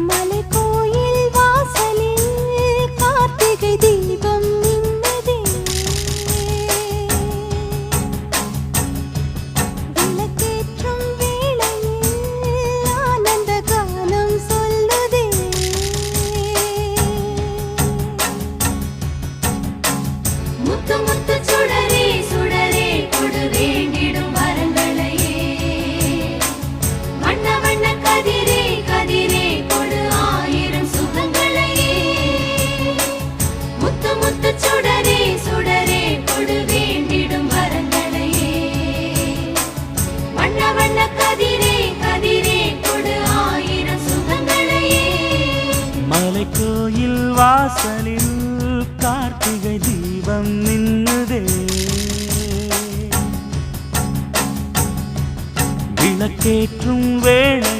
மலைக்கோயில் வாசலில் கார்த்திகை தீபம் மின்னுதே. விளக்கேற்றும் வேளையில் ஆனந்த கானம் சொல்லுதே. முத்து முத்து சுடரே சுடரே கொடு வேண்டிடும் வரங்களையே. வண்ண வண்ண கதிரே கதிரே கொடு ஆயிரம் சுகங்களையே. முத்து முத்து சுடரே சுடரே கொடு வேண்டிடும் வரங்களையே. வண்ண வண்ண கதிரே கதிரே கொடு ஆயிரம் சுகங்களையே. மலைக்கோயில் வாசலில் கார்த்திகை தீபம் மின்னுதே. விளக்கேற்றும் வேளை